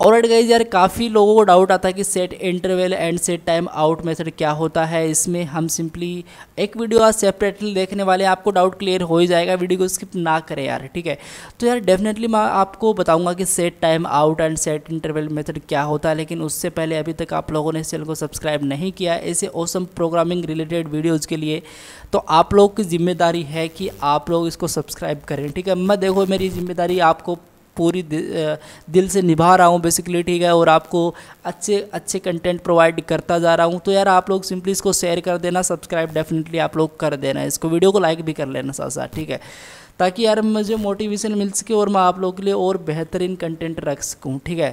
Alright guys, यार काफ़ी लोगों को डाउट आता है कि set interval and set time out method क्या होता है। इसमें हम सिंपली एक वीडियो आज सेपरेटली देखने वाले हैं, आपको डाउट क्लियर हो ही जाएगा। वीडियो को स्किप ना करें यार, ठीक है। तो यार डेफिनेटली मैं आपको बताऊंगा कि set time out and set interval method क्या होता है, लेकिन उससे पहले अभी तक आप लोगों ने इस चैनल को सब्सक्राइब नहीं किया ऐसे ऑसम प्रोग्रामिंग रिलेटेड वीडियोज़ के लिए, तो आप लोग की जिम्मेदारी है कि आप लोग इसको सब्सक्राइब करें, ठीक है। मैं देखो मेरी जिम्मेदारी आपको पूरी दिल से निभा रहा हूँ बेसिकली, ठीक है, और आपको अच्छे अच्छे कंटेंट प्रोवाइड करता जा रहा हूँ। तो यार आप लोग सिंपली इसको शेयर कर देना, सब्सक्राइब डेफिनेटली आप लोग कर देना, इसको वीडियो को लाइक भी कर लेना साथ साथ, ठीक है, ताकि यार मुझे मोटिवेशन मिल सके और मैं आप लोगों के लिए और बेहतरीन कंटेंट रख सकूँ, ठीक है।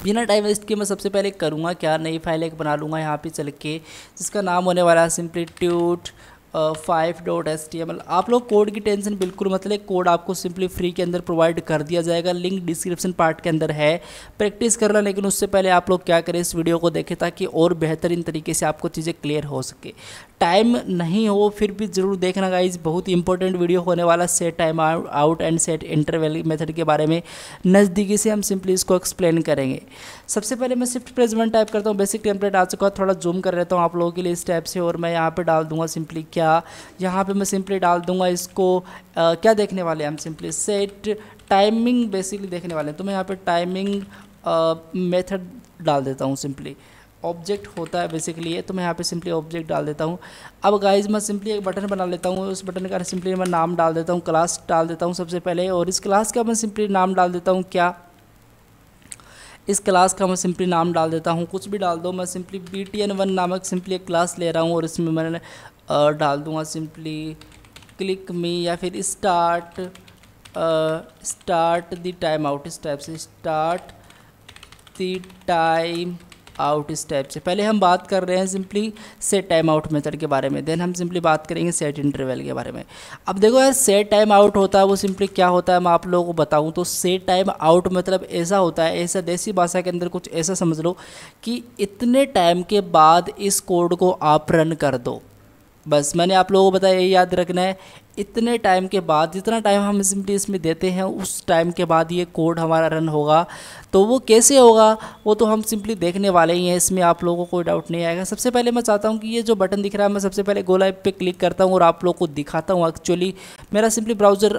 बिना टाइम वेस्ट के मैं सबसे पहले करूँगा क्या, नई फाइल एक बना लूँगा यहाँ पे चल के, जिसका नाम होने वाला है सिंपली ट्यूट 5.html। आप लोग कोड की टेंशन बिल्कुल मत लें, कोड आपको सिंपली फ्री के अंदर प्रोवाइड कर दिया जाएगा, लिंक डिस्क्रिप्शन पार्ट के अंदर है, प्रैक्टिस करना। लेकिन उससे पहले आप लोग क्या करें, इस वीडियो को देखें ताकि और बेहतरीन तरीके से आपको चीज़ें क्लियर हो सके। टाइम नहीं हो फिर भी ज़रूर देखना गाइज, बहुत इंपॉर्टेंट वीडियो होने वाला set time out and set interval method के बारे में नज़दीकी से हम सिंपली इसको एक्सप्लेन करेंगे। सबसे पहले मैं Shift+1 टाइप करता हूँ, बेसिक टेम्पलेट आ चुका है, थोड़ा जूम कर लेता हूँ आप लोगों के लिए इस टाइप से, और मैं यहाँ पे डाल दूंगा सिंपली क्या, यहाँ पे मैं सिंपली डाल दूंगा इसको क्या देखने वाले हैं हम, सिंपली सेट टाइमिंग बेसिकली देखने वाले हैं। तो मैं यहाँ पे टाइमिंग मेथड डाल देता हूँ, सिंपली ऑब्जेक्ट होता है बेसिकली ये, तो मैं यहाँ पे सिंपली ऑब्जेक्ट डाल देता हूँ। अब गाइज मैं सिंपली एक बटन बना लेता हूँ, उस बटन का सिंपली मैं नाम डाल देता हूँ, क्लास डाल देता हूँ सबसे पहले, और इस क्लास का मैं सिंपली नाम डाल देता हूँ क्या, इस क्लास का मैं सिंपली नाम डाल देता हूँ, कुछ भी डाल दो। मैं सिंपली btn1 नामक सिंपली एक क्लास ले रहा हूँ, और इसमें मैंने डाल दूँगा सिंपली क्लिक मी, या फिर स्टार्ट द टाइम आउट, इस टाइप से स्टार्ट द टाइम आउट, इस टाइप से। पहले हम बात कर रहे हैं simply set time out method के बारे में, देन हम सिंपली बात करेंगे सेट इंटरवल के बारे में। अब देखो यार, सेट टाइम आउट होता है वो सिंपली क्या होता है मैं आप लोगों को बताऊं तो सेट टाइम आउट मतलब ऐसा होता है, ऐसा देसी भाषा के अंदर कुछ ऐसा समझ लो कि इतने टाइम के बाद इस कोड को आप रन कर दो। बस मैंने आप लोगों को बताया, ये याद रखना है, इतने टाइम के बाद, जितना टाइम हम सिंपली इसमें देते हैं उस टाइम के बाद ये कोड हमारा रन होगा। तो वो कैसे होगा वो तो हम सिंपली देखने वाले ही हैं, इसमें आप लोगों को कोई डाउट नहीं आएगा। सबसे पहले मैं चाहता हूँ कि ये जो बटन दिख रहा है, मैं सबसे पहले गो लाइव पे क्लिक करता हूँ और आप लोग को दिखाता हूँ। एक्चुअली मेरा सिंपली ब्राउज़र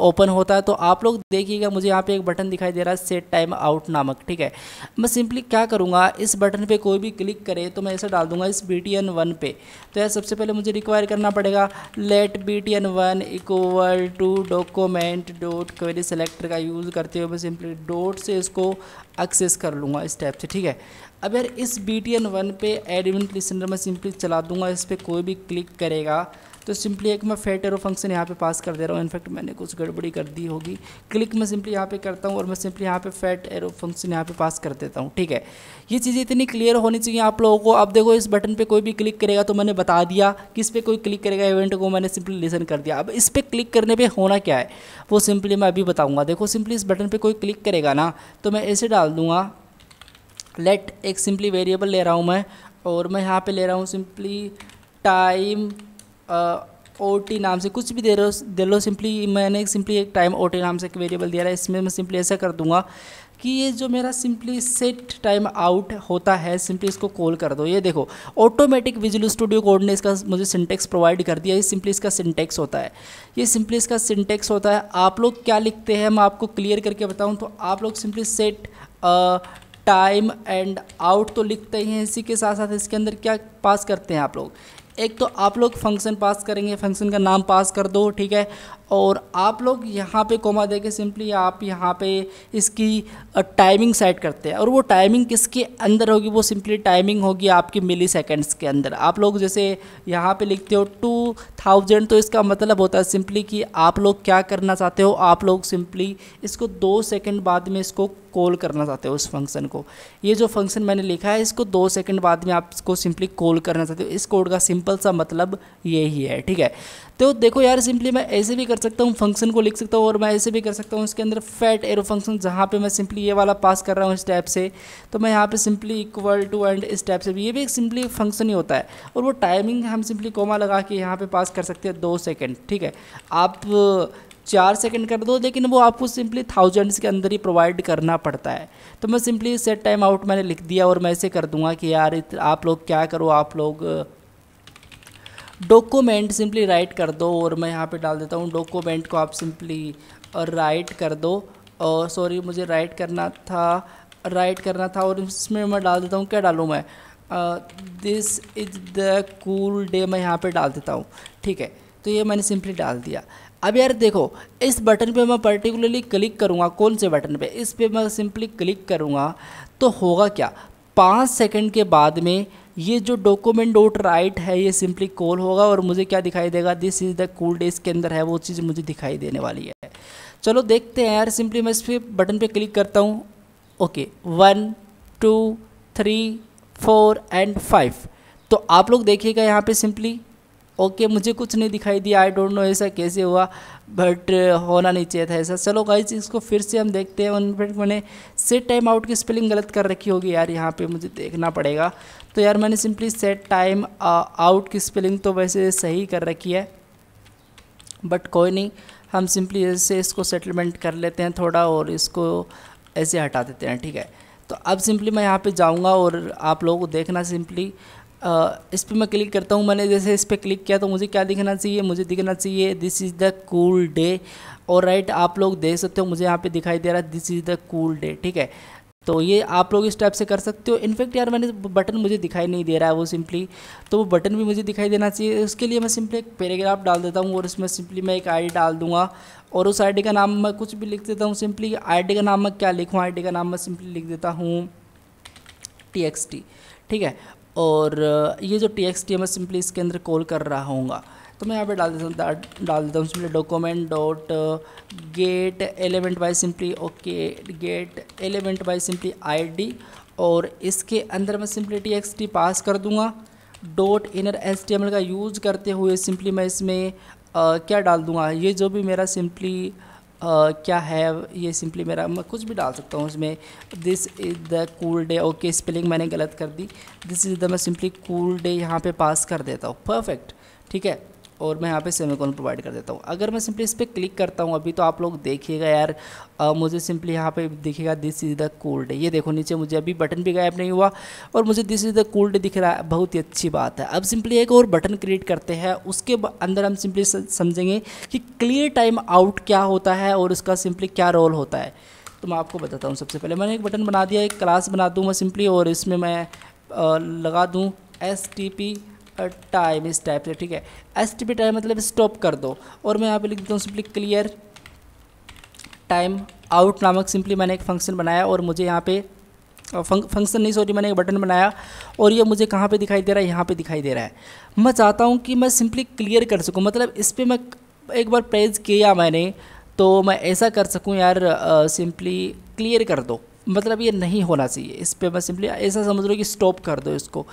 ओपन होता है, तो आप लोग देखिएगा मुझे यहाँ पर एक बटन दिखाई दे रहा है सेट टाइम आउट नामक, ठीक है। मैं सिंपली क्या करूँगा, इस बटन पर कोई भी क्लिक करे तो मैं ऐसा डाल दूँगा इस btn1 पे। तो यार सबसे पहले मुझे रिक्वायर करना पड़ेगा let btn1 equal to document dot query selector का यूज़ करते हुए मैं सिंपली डॉट से इसको एक्सेस कर लूँगा इस टाइप से, ठीक है। अब यार इस btn1 पे एड इवेंट लिसनर में सिंपली चला दूंगा, इस पर कोई भी क्लिक करेगा तो सिंपली एक मैं फेट एरो फंक्शन यहाँ पे पास कर दे रहा हूँ। इनफैक्ट मैंने कुछ गड़बड़ी कर दी होगी, क्लिक मैं सिंपली यहाँ पे करता हूँ और मैं सिंपली यहाँ पे फेट एरो फंक्शन यहाँ पे पास कर देता हूँ, ठीक है। ये चीज़ें इतनी क्लियर होनी चाहिए आप लोगों को। अब देखो इस बटन पे कोई भी क्लिक करेगा तो मैंने बता दिया कि इस पर कोई क्लिक करेगा इवेंट को मैंने सिंपली लिसन कर दिया। अब इस पर क्लिक करने पर होना क्या है वो सिंपली मैं अभी बताऊँगा। देखो सिंपली इस बटन पर कोई क्लिक करेगा ना तो मैं ऐसे डाल दूँगा लेट, एक सिंपली वेरिएबल ले रहा हूँ मैं, और मैं यहाँ पे ले रहा हूँ सिंपली टाइम OT नाम से, कुछ भी दे लो सिंपली। मैंने सिंपली एक टाइम OT नाम से एक वेरिएबल दिया है, इसमें मैं सिंपली ऐसा कर दूंगा कि ये जो मेरा सिंपली सेट टाइम आउट होता है सिंपली इसको कॉल कर दो। ये देखो ऑटोमेटिक विजुअल स्टूडियो कोड ने इसका मुझे सिंटेक्स प्रोवाइड कर दिया। ये सिंपली इसका सिंटेक्स होता है, ये सिंपली इसका सिंटेक्स होता है। आप लोग क्या लिखते हैं मैं आपको क्लियर करके बताऊँ तो आप लोग simply set time and out तो लिखते ही हैं, इसी के साथ साथ इसके अंदर क्या पास करते हैं आप लोग, एक तो आप लोग फंक्शन पास करेंगे, फंक्शन का नाम पास कर दो, ठीक है। और आप लोग यहाँ पे कोमा देके सिंपली आप यहाँ पे इसकी टाइमिंग सेट करते हैं, और वो टाइमिंग किसके अंदर होगी, वो सिंपली टाइमिंग होगी आपकी मिली सेकेंड्स के अंदर। आप लोग जैसे यहाँ पे लिखते हो 2000 तो इसका मतलब होता है सिंपली कि आप लोग क्या करना चाहते हो, आप लोग सिंपली इसको 2 सेकंड बाद में इसको कॉल करना चाहते हो उस फंक्शन को। ये जो फंक्शन मैंने लिखा है इसको 2 सेकंड बाद में आप इसको सिंपली कॉल करना चाहते हो। इस कोड का सिंपल सा मतलब यही है, ठीक है। तो देखो यार सिंपली मैं ऐसे भी कर सकता हूँ, फंक्शन को लिख सकता हूँ, और मैं ऐसे भी कर सकता हूँ इसके अंदर फैट एरो फंक्शन, जहाँ पे मैं सिंपली ये वाला पास कर रहा हूँ इस टाइप से। तो मैं यहाँ पे सिंपली इक्वल टू एंड इस टाइप से भी, ये भी एक सिंपली फंक्शन ही होता है। और वो टाइमिंग हम सिंपली कोमा लगा के यहाँ पे पास कर सकते हैं 2 सेकंड, ठीक है। आप 4 सेकंड कर दो, लेकिन वो आपको सिंपली थाउजेंड्स के अंदर ही प्रोवाइड करना पड़ता है। तो मैं सिंपली सेट टाइम आउट मैंने लिख दिया और मैं ऐसे कर दूंगा कि यार आप लोग क्या करो, आप लोग डॉक्यूमेंट सिंपली राइट कर दो, और मैं यहाँ पे डाल देता हूँ डॉक्यूमेंट को आप सिंपली राइट कर दो, और सॉरी मुझे राइट करना था, और इसमें मैं डाल देता हूँ, क्या डालूँ मैं, this is the cool day मैं यहाँ पे डाल देता हूँ। ठीक है, तो ये मैंने सिंपली डाल दिया। अब यार देखो, इस बटन पे मैं पर्टिकुलरली क्लिक करूँगा, कौन से बटन पे, इस पे मैं सिंपली क्लिक करूँगा तो होगा क्या, 5 सेकंड के बाद में ये जो डॉक्यूमेंट डॉट राइट है ये सिंपली कॉल होगा, और मुझे क्या दिखाई देगा, this is the cool day, इसके अंदर है वो चीज़ मुझे दिखाई देने वाली है। चलो देखते हैं यार, सिंपली मैं इस पर बटन पे क्लिक करता हूँ। ओके 1 2 3 4 एंड 5, तो आप लोग देखिएगा यहाँ पे सिंपली ओके मुझे कुछ नहीं दिखाई दिया, आई डोंट नो ऐसा कैसे हुआ, बट होना नहीं चाहिए था ऐसा। चलो गाइस इसको फिर से हम देखते हैं। मैंने सेट टाइम आउट की स्पेलिंग गलत कर रखी होगी यार, यहाँ पे मुझे देखना पड़ेगा। तो यार मैंने सिंपली सेट टाइम आउट की स्पेलिंग तो वैसे सही कर रखी है, बट कोई नहीं, हम सिंपली ऐसे इसको सेटलमेंट कर लेते हैं थोड़ा, और इसको ऐसे हटा देते हैं। ठीक है, तो अब सिंपली मैं यहाँ पे जाऊँगा और आप लोगों को देखना सिंपली इस पर मैं क्लिक करता हूँ। मैंने जैसे इस पर क्लिक किया तो मुझे क्या दिखना चाहिए, मुझे दिखना चाहिए this is the cool day, और राइट आप लोग देख सकते हो मुझे यहाँ पे दिखाई दे रहा है this is the cool day. ठीक है, तो ये आप लोग इस टाइप से कर सकते हो। इनफैक्ट यार मैंने बटन मुझे दिखाई नहीं दे रहा है वो सिंपली, तो वो बटन भी मुझे दिखाई देना चाहिए। उसके लिए मैं सिंपली एक पैराग्राफ डाल देता हूँ, और उसमें सिंपली मैं एक आईडी डाल दूँगा, और उस आईडी का नाम मैं कुछ भी लिख देता हूँ। सिंपली आईडी का नाम मैं क्या लिखूँ, आईडी का नाम मैं सिंपली लिख देता हूँ txt। ठीक है, और ये जो txt है मैं सिंपली इसके अंदर कॉल कर रहा हूँगा, तो मैं यहाँ पे डाल देता हूँ simply document dot gate element by simply okay get element by simply ID, और इसके अंदर मैं सिंपली txt पास कर दूँगा। डॉट इनर HTML का यूज़ करते हुए सिंपली मैं इसमें क्या डाल दूँगा, ये जो भी मेरा सिंपली क्या है, ये सिंपली मेरा मैं कुछ भी डाल सकता हूँ इसमें, this is the cool day. Okay spelling मैंने गलत कर दी, दिस इज़ द मैं सिंपली कूल डे यहाँ पे पास कर देता हूँ। परफेक्ट, ठीक है, और मैं यहाँ पे सेमीकोलन प्रोवाइड कर देता हूँ। अगर मैं सिंपली इस पर क्लिक करता हूँ अभी, तो आप लोग देखिएगा यार मुझे सिंपली यहाँ पे दिखेगा this is the cool day. ये देखो नीचे मुझे अभी बटन भी गायब नहीं हुआ और मुझे this is the cool day दिख रहा है, बहुत ही अच्छी बात है। अब सिंपली एक और बटन क्रिएट करते हैं, उसके अंदर हम सिंपली समझेंगे कि क्लियर टाइम आउट क्या होता है और उसका सिंपली क्या रोल होता है। तो मैं आपको बताता हूँ। सबसे पहले मैंने एक बटन बना दिया, एक क्लास बना दूँ मैं सिंपली, और इसमें मैं लगा दूँ STP टाइम इस टाइप से। ठीक है, STP टाइम मतलब स्टॉप कर दो, और मैं यहाँ पे लिख देता हूँ सिंपली क्लियर टाइम आउट नामक सिंपली मैंने एक फंक्शन बनाया, और मुझे यहाँ पे फंक्शन नहीं सॉरी मैंने एक बटन बनाया, और ये मुझे कहाँ पे दिखाई दे रहा है, यहाँ पे दिखाई दे रहा है। मैं चाहता हूँ कि मैं सिंपली क्लियर कर सकूँ, मतलब इस पर मैं एक बार प्रेस किया मैंने तो मैं ऐसा कर सकूँ यार सिंपली क्लियर कर दो, मतलब ये नहीं होना चाहिए। इस पर मैं सिंपली ऐसा समझ लो कि स्टॉप कर दो इसको।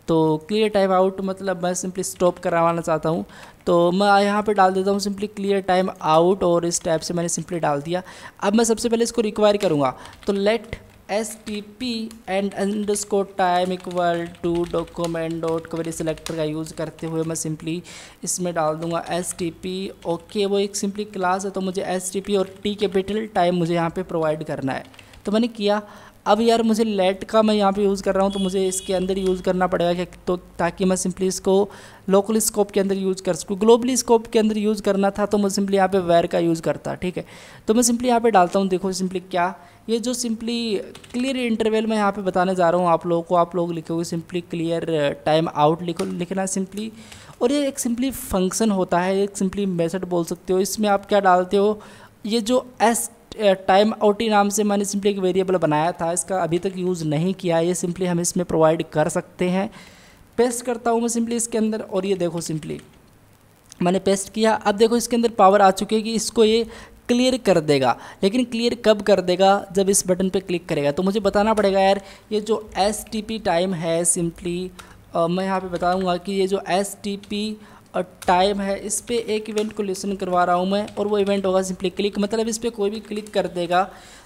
तो क्लियर टाइम आउट मतलब मैं सिंपली स्टॉप करवाना चाहता हूँ, तो मैं यहाँ पे डाल देता हूँ सिंपली क्लियर टाइम आउट, और इस टाइप से मैंने सिंपली डाल दिया। अब मैं सबसे पहले इसको रिक्वायर करूँगा, तो let STP and underscore time equal to document dot query selector का यूज़ करते हुए मैं सिंपली इसमें डाल दूँगा STP। ओके, वो एक सिंपली क्लास है, तो मुझे STP और T कैपिटल टाइम मुझे यहाँ पे प्रोवाइड करना है, तो मैंने किया। अब यार मुझे लेट का मैं यहाँ पे यूज़ कर रहा हूँ, तो मुझे इसके अंदर यूज़ करना पड़ेगा क्या, तो ताकि मैं सिंपली इसको लोकल स्कोप के अंदर यूज़ कर सकूँ। ग्लोबली स्कोप के अंदर यूज़ करना था तो मैं सिंपली यहाँ पे वेर का यूज़ करता। ठीक है, तो मैं सिंपली यहाँ पे डालता हूँ, देखो सिंपली क्या, ये जो सिंपली क्लियर इंटरवल मैं यहाँ पे बताने जा रहा हूँ आप लोगों को, आप लोग लिखोगे सिंपली क्लियर टाइम आउट लिखना सिंपली, और ये एक सिंपली फंक्शन होता है, एक सिंपली मेथड बोल सकते हो। इसमें आप क्या डालते हो, ये जो टाइम आउट नाम से मैंने सिंपली एक वेरिएबल बनाया था, इसका अभी तक यूज़ नहीं किया, ये सिंपली हम इसमें प्रोवाइड कर सकते हैं। पेस्ट करता हूँ मैं सिंपली इसके अंदर, और ये देखो सिंपली मैंने पेस्ट किया। अब देखो इसके अंदर पावर आ चुकी है कि इसको ये क्लियर कर देगा, लेकिन क्लियर कब कर देगा, जब इस बटन पे क्लिक करेगा। तो मुझे बताना पड़ेगा यार ये जो STP टाइम है सिंपली मैं यहाँ पे बताऊँगा कि ये जो STP और टाइम है, इस पर एक इवेंट को लिसन करवा रहा हूँ मैं, और वो इवेंट होगा सिंपली क्लिक, मतलब इस पर कोई भी क्लिक कर देगा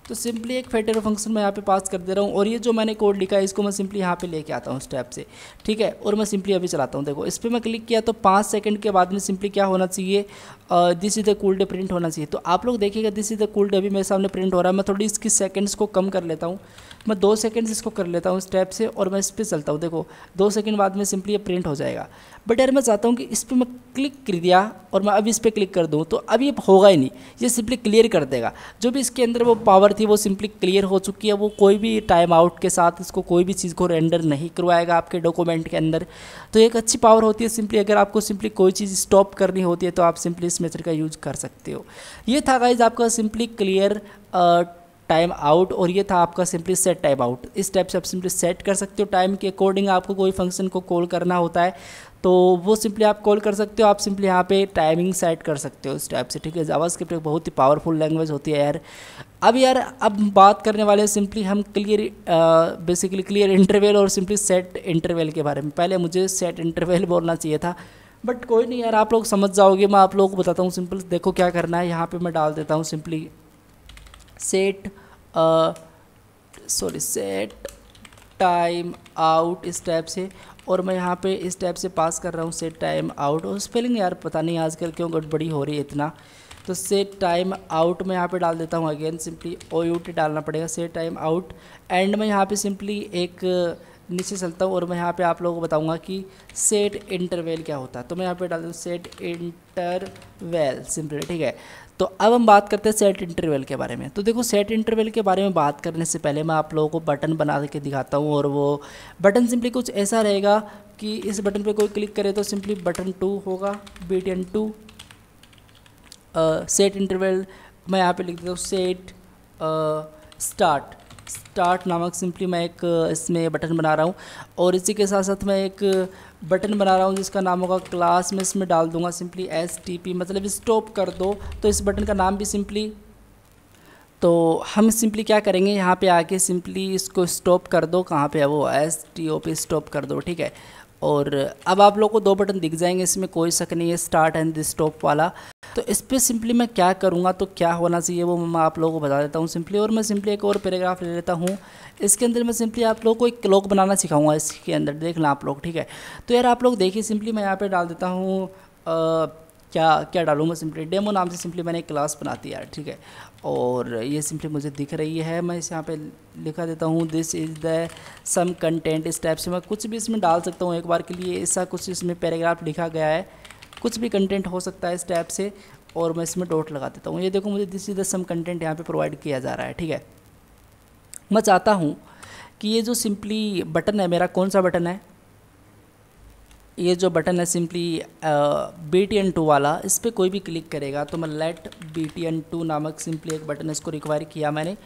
तो सिंपली एक फैक्टर फंक्शन मैं यहाँ पे पास कर दे रहा हूँ और ये जो मैंने कोड लिखा है इसको मैं सिंपली यहाँ पे लेके आता हूँ स्टेप से, ठीक है। और मैं सिंपली अभी चलाता हूँ, देखो इस पर मैं क्लिक किया तो 5 सेकंड के बाद में सिंपली क्या होना चाहिए, this is the cooled print होना चाहिए। तो आप लोग देखिएगा दिस इज द कूल्ड अभी मेरे सामने प्रिंट हो रहा है। मैं थोड़ी इसकी सेकंड्स को कम कर लेता हूँ, मैं 2 सेकंड्स इसको कर लेता हूँ स्टेप से और मैं इस पर चलता हूँ। देखो 2 सेकंड बाद में सिंपली ये प्रिंट हो जाएगा। बट यार मैं चाहता हूँ कि इस पर मैं क्लिक कर दिया और मैं अब इस पर क्लिक कर दूँ तो अब ये होगा ही नहीं, ये सिंपली क्लियर कर देगा। जो भी इसके अंदर वो पावर थी वो सिंपली क्लियर हो चुकी है, वो कोई भी टाइम आउट के साथ इसको कोई भी चीज़ को रेंडर नहीं करवाएगा आपके डॉक्यूमेंट के अंदर। तो एक अच्छी पावर होती है सिंपली, अगर आपको सिंपली कोई चीज़ स्टॉप करनी होती है तो आप सिंपली इस मेथड का यूज कर सकते हो। ये था गाइज आपका सिंपली क्लियर टाइम आउट और ये था आपका सिंपली सेट टाइम आउट। इस टाइप से आप सिंपली सेट कर सकते हो टाइम के अकॉर्डिंग। आपको कोई फंक्शन को कॉल करना होता है तो वो सिंपली आप कॉल कर सकते हो, आप सिंपली यहाँ पे टाइमिंग सेट कर सकते हो इस टाइप से, ठीक है। जावास्क्रिप्ट एक बहुत ही पावरफुल लैंग्वेज होती है यार। अब बात करने वाले सिंपली हम क्लियर बेसिकली क्लियर इंटरवल और सिंपली सेट इंटरवल के बारे में। पहले मुझे सेट इंटरवल बोलना चाहिए था बट कोई नहीं यार, आप लोग समझ जाओगे। मैं आप लोगों को बताता हूँ सिंपल, देखो क्या करना है। यहाँ पर मैं डाल देता हूँ सिंपली सेट टाइम आउट इस टाइप से और मैं यहाँ पे इस टाइप से पास कर रहा हूँ सेट टाइम आउट। और स्पेलिंग यार पता नहीं आजकल क्यों गड़बड़ी हो रही है इतना। तो सेट टाइम आउट मैं यहाँ पे डाल देता हूँ, अगेन सिंपली OUT डालना पड़ेगा, सेट टाइम आउट। एंड मैं यहाँ पे सिंपली एक नीचे चलता हूँ और मैं यहाँ पे आप लोगों को बताऊँगा कि सेट इंटरवल क्या होता है। तो मैं यहाँ पे डाल दूँ सेट इंटरवल सिंपली, ठीक है। तो अब हम बात करते हैं सेट इंटरवल के बारे में। तो देखो सेट इंटरवल के बारे में बात करने से पहले मैं आप लोगों को बटन बना के दिखाता हूँ और वो बटन सिंपली कुछ ऐसा रहेगा कि इस बटन पे कोई क्लिक करे तो सिंपली बटन 2 होगा, BTN 2 सेट इंटरवल। मैं यहाँ पे लिख देता हूँ सेट स्टार्ट नामक सिंपली मैं एक इसमें बटन बना रहा हूँ और इसी के साथ साथ मैं एक बटन बना रहा हूँ जिसका नाम होगा क्लास। में इसमें डाल दूंगा सिंपली STP मतलब स्टॉप कर दो। तो इस बटन का नाम भी सिंपली, तो हम सिंपली क्या करेंगे यहाँ पे आके सिंपली इसको स्टॉप कर दो, कहाँ पे है वो STOP स्टॉप कर दो, ठीक है। और अब आप लोग को 2 बटन दिख जाएंगे, इसमें कोई शक नहीं है, स्टार्ट एंड स्टॉप वाला। तो इस पर सिंपली मैं क्या करूँगा तो क्या होना चाहिए वो मैं आप लोगों को बता देता हूँ सिंपली। और मैं सिंपली एक और पैराग्राफ ले लेता हूँ, इसके अंदर मैं सिंपली आप लोगों को एक क्लॉक बनाना सिखाऊंगा इसके अंदर, देखना आप लोग, ठीक है। तो यार आप लोग देखिए सिंपली मैं यहाँ पे डाल देता हूँ क्या डालूँगा सिंपली डेमो नाम से सिंपली मैंने एक क्लास बनाती है यार, ठीक है। और ये सिंपली मुझे दिख रही है, मैं इस यहाँ पे लिखा देता हूँ this is the some content. इस टाइप से मैं कुछ भी इसमें डाल सकता हूँ एक बार के लिए, ऐसा कुछ इसमें पैराग्राफ लिखा गया है, कुछ भी कंटेंट हो सकता है इस टाइप से। और मैं इसमें डॉट लगा देता हूँ, ये देखो मुझे this is the some content यहाँ पे प्रोवाइड किया जा रहा है, ठीक है। मैं चाहता हूँ कि ये जो सिंपली बटन है मेरा, कौन सा बटन है, ये जो बटन है सिंपली BTN 2 वाला, इस पर कोई भी क्लिक करेगा तो मैं लेट BTN 2 नामक सिंपली एक बटन इसको रिक्वायर किया मैंने।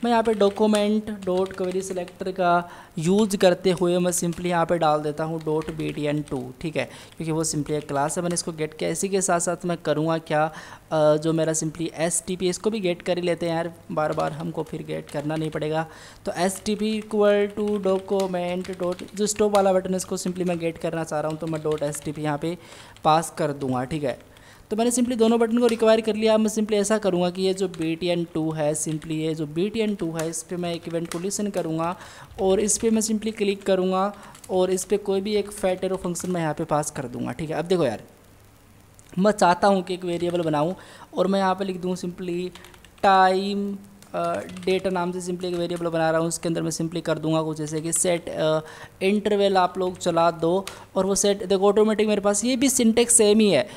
मैं यहाँ पे डॉक्यूमेंट डॉट क्वेरी सेलेक्टर का यूज करते हुए मैं सिंपली यहाँ पे डाल देता हूँ डॉट BTN 2, ठीक है, क्योंकि वो सिंपली एक क्लास है। मैंने इसको गेट किया, इसी के साथ साथ मैं करूँगा क्या, जो मेरा सिंपली STP इसको भी गेट कर ही लेते हैं यार, बार बार हमको फिर गेट करना नहीं पड़ेगा। तो STP equal to document dot, जो स्टॉप वाला बटन है इसको सिंपली मैं गेट करना चाह रहा हूँ तो मैं डॉट STP यहाँ पे पास कर दूँगा, ठीक है। तो मैंने सिंपली दोनों बटन को रिक्वायर कर लिया। मैं सिंपली ऐसा करूँगा कि ये जो BTN 2 है सिंपली ये जो BTN 2 है इस पर मैं एक इवेंट को लिसन करूँगा और इस पर मैं सिंपली क्लिक करूँगा और इस पर कोई भी एक फैट एरो फंक्शन मैं यहाँ पे पास कर दूँगा, ठीक है। अब देखो यार मैं चाहता हूँ कि एक वेरिएबल बनाऊँ और मैं यहाँ पे लिख दूँ सिंपली टाइम डेटा नाम से सिंपली एक वेरिएबल बना रहा हूँ। उसके अंदर मैं सिंपली कर दूंगा कुछ जैसे कि सेट इंटरवल आप लोग चला दो और वो सेट देखो ऑटोमेटिक मेरे पास, ये भी सिंटेक्स सेम ही है।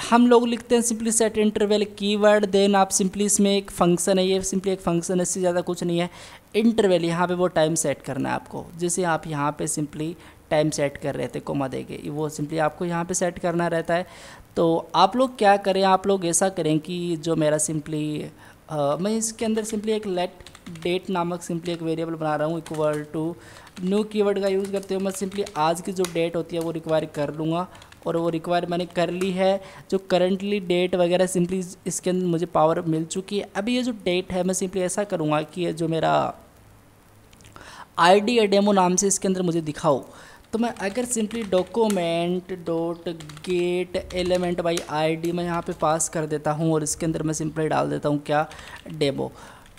हम लोग लिखते हैं simply set interval keyword, then आप सिंपली इसमें एक फंक्शन है, ये सिंपली एक फंक्शन है, इससे ज़्यादा कुछ नहीं है। इंटरवल यहाँ पे वो टाइम सेट करना है आपको, जैसे आप यहाँ पे सिंपली टाइम सेट कर रहे थे कोमा देके, वो सिंपली आपको यहाँ पे सेट करना रहता है। तो आप लोग क्या करें, आप लोग ऐसा करें कि जो मेरा सिंपली मैं इसके अंदर सिंपली एक लेट डेट नामक सिंपली एक वेरिएबल बना रहा हूँ इक्वल टू न्यू कीवर्ड का यूज़ करते हुए मैं सिंपली आज की जो डेट होती है वो रिक्वायर कर लूँगा और वो रिक्वायर मैंने कर ली है। जो करंटली डेट वगैरह सिंपली इसके अंदर मुझे पावर मिल चुकी है। अभी ये जो डेट है मैं सिंपली ऐसा करूँगा कि ये जो मेरा ID या डेमो नाम से इसके अंदर मुझे दिखाओ, तो मैं अगर simply document dot gate element by ID मैं यहाँ पे पास कर देता हूँ और इसके अंदर मैं सिंपली डाल देता हूँ क्या, डेमो।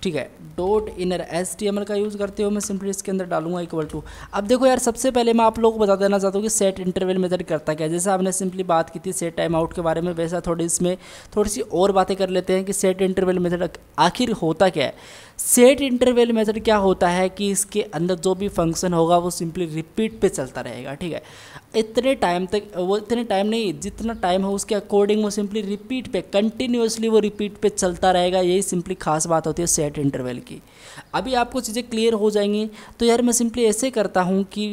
ठीक है, डॉट इनर HTML का यूज़ करते हो, मैं सिंपली इसके अंदर डालूंगा इक्वल टू। अब देखो यार, सबसे पहले मैं आप लोगों को बता देना चाहता हूँ कि सेट इंटरवल मेथड करता क्या है। जैसे आपने सिंपली बात की थी सेट टाइम आउट के बारे में, वैसा थोड़ी इसमें थोड़ी सी और बातें कर लेते हैं कि सेट इंटरवल मेथड आखिर होता क्या है। सेट इंटरवल मेथड क्या होता है कि इसके अंदर जो भी फंक्शन होगा वो सिंपली रिपीट पे चलता रहेगा, ठीक है। इतने टाइम तक, वो इतने टाइम नहीं, जितना टाइम है उसके अकॉर्डिंग वो सिंपली रिपीट पे, कंटिन्यूसली वो रिपीट पे चलता रहेगा। यही सिंपली खास बात होती है सेट इंटरवल की। अभी आपको चीज़ें क्लियर हो जाएंगी। तो यार मैं सिंपली ऐसे करता हूँ कि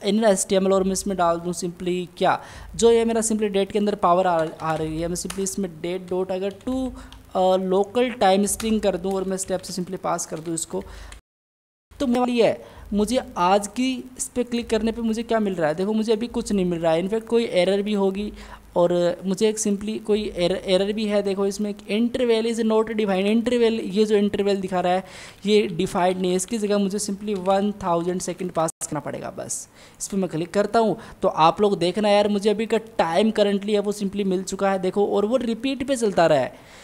इन HTML और मैं इसमें डाल दूँ सिंपली क्या, जो ये मेरा सिंपली डेट के अंदर पावर आ रही है, मैं सिंपली इसमें डेट डॉट अगर टू लोकल टाइम स्ट्रिंग कर दूँ और मैं स्टेप से सिंपली पास कर दूँ इसको, तो मेरी है मुझे आज की इस पर क्लिक करने पे मुझे क्या मिल रहा है। देखो मुझे अभी कुछ नहीं मिल रहा है, इनफैक्ट कोई एरर भी होगी और मुझे एक सिंपली कोई एरर भी है। देखो इसमें interval is not defined, interval, ये जो इंटरवल दिखा रहा है ये डिफाइंड नहीं है, इसकी जगह मुझे सिंपली 1000 सेकेंड पास करना पड़ेगा। बस इस पर मैं क्लिक करता हूँ तो आप लोग देखना यार, मुझे अभी का टाइम करंटली है वो सिंपली मिल चुका है, देखो, और वो रिपीट पे चलता रहा है।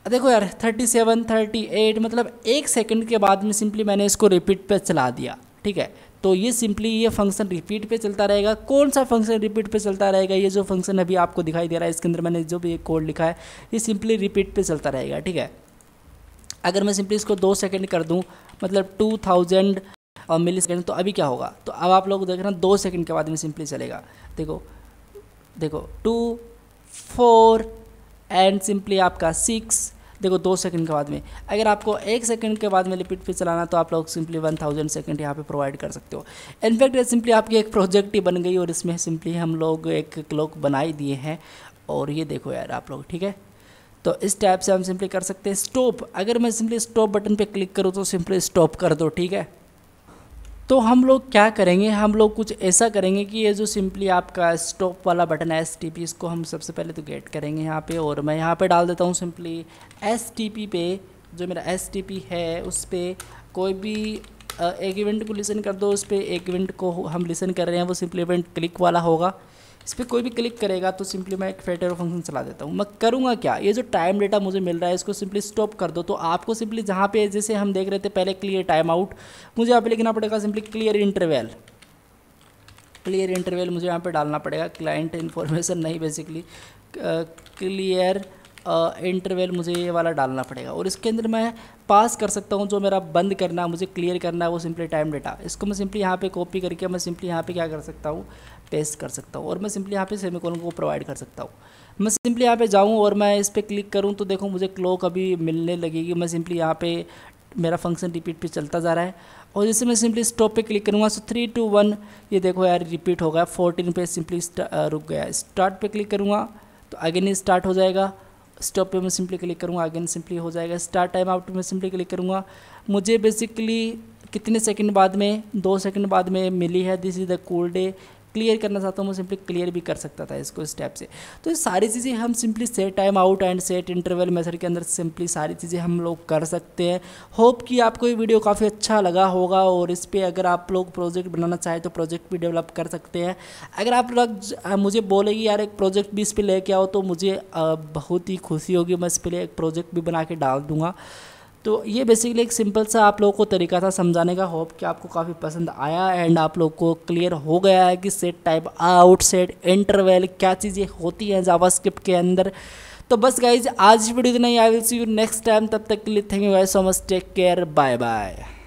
देखो यार 37, 38, मतलब 1 सेकंड के बाद में सिंपली मैंने इसको रिपीट पे चला दिया, ठीक है। तो ये सिंपली ये फंक्शन रिपीट पे चलता रहेगा। कौन सा फंक्शन रिपीट पे चलता रहेगा? ये जो फंक्शन अभी आपको दिखाई दे रहा है इसके अंदर मैंने जो भी एक कोड लिखा है ये सिंपली रिपीट पे चलता रहेगा, ठीक है। अगर मैं सिंपली इसको 2 सेकंड कर दूं, मतलब 2000 मिली सेकेंड, तो अभी क्या होगा? तो अब आप लोग देख रहे हैं 2 सेकंड के बाद में सिंपली चलेगा। देखो देखो 2, 4 एंड सिंपली आपका 6, देखो 2 सेकंड के बाद में। अगर आपको 1 सेकंड के बाद में रिपीट पे चलाना तो आप लोग सिंपली 1000 सेकंड यहाँ पे प्रोवाइड कर सकते हो। इनफैक्ट ये सिंपली आपकी एक प्रोजेक्ट ही बन गई और इसमें सिंपली हम लोग एक क्लॉक बना ही दिए हैं। और ये देखो यार आप लोग, ठीक है। तो इस टाइप से हम सिंपली कर सकते हैं स्टॉप। अगर मैं सिंपली स्टॉप बटन पे क्लिक करूँ तो सिंपली स्टॉप कर दो, ठीक है। तो हम लोग क्या करेंगे, हम लोग कुछ ऐसा करेंगे कि ये जो सिंपली आपका स्टॉप वाला बटन है STP, इसको हम सबसे पहले तो गेट करेंगे यहाँ पे, और मैं यहाँ पे डाल देता हूँ सिंपली STP पे, जो मेरा STP है उस पर कोई भी एक इवेंट को लिसन कर दो। उस पर एक इवेंट को हम लिसन कर रहे हैं, वो सिंपली इवेंट क्लिक वाला होगा। इस पर कोई भी क्लिक करेगा तो सिंपली मैं एक फेटर फंक्शन चला देता हूँ। मैं करूँगा क्या, ये जो टाइम डेटा मुझे मिल रहा है इसको सिंपली स्टॉप कर दो। तो आपको सिंपली जहाँ पे जैसे हम देख रहे थे पहले क्लियर टाइम आउट, मुझे यहाँ पे लिखना पड़ेगा simply clear interval. Clear interval मुझे यहाँ पे डालना पड़ेगा, क्लाइंट इन्फॉर्मेशन नहीं, बेसिकली क्लियर इंटरवल मुझे ये वाला डालना पड़ेगा। और इसके अंदर मैं पास कर सकता हूँ जो मेरा बंद करना है, मुझे क्लियर करना है, वो सिंपली टाइम डेटा। इसको मैं सिंपली यहाँ पे कॉपी करके मैं सिंपली यहाँ पे क्या कर सकता हूँ, पेस्ट कर सकता हूँ। और मैं सिंपली यहाँ पे सेमीकोलन को प्रोवाइड कर सकता हूँ। मैं सिंपली यहाँ पे जाऊँ और मैं इस पर क्लिक करूँ तो देखो मुझे क्लॉक अभी मिलने लगेगी। मैं सिंपली यहाँ पे मेरा फंक्शन रिपीट पे चलता जा रहा है। और जैसे मैं सिंपली स्टॉप पे क्लिक करूँगा तो 3, 2, 1 ये देखो यार रिपीट हो गया। 14 पे सिंपली रुक गया। स्टार्ट पे क्लिक करूँगा तो अगेन ही स्टार्ट हो जाएगा। स्टॉप पे मैं सिंपली क्लिक करूँगा, अगेन सिंपली हो जाएगा। स्टार्ट टाइम आउट में सिंपली क्लिक करूँगा। मुझे बेसिकली कितने सेकंड बाद में, 2 सेकंड बाद में मिली है। This is the cool day. Clear करना चाहता हूँ मैं सिंपली क्लियर भी कर सकता था इसको स्टेप से। तो ये सारी चीज़ें हम simply set time out and set interval method के अंदर सिंपली सारी चीज़ें हम लोग कर सकते हैं। होप कि आपको ये वीडियो काफ़ी अच्छा लगा होगा और इस पर अगर आप लोग प्रोजेक्ट बनाना चाहें तो प्रोजेक्ट भी डेवलप कर सकते हैं। अगर आप लोग मुझे बोलेगी यार एक प्रोजेक्ट भी इस पर लेके आओ तो मुझे बहुत ही खुशी होगी। मैं इस पर एक प्रोजेक्ट भी बना के डाल दूँगा। तो ये बेसिकली एक सिंपल सा आप लोगों को तरीका था समझाने का। होप कि आपको काफ़ी पसंद आया एंड आप लोग को क्लियर हो गया है कि set time out, set interval क्या चीज़ें होती हैं जावास्क्रिप्ट के अंदर। तो बस गाइज आज वीडियो इतना ही। I will see you next time. तब तक के लिए thank you guys so much. Take care, bye bye.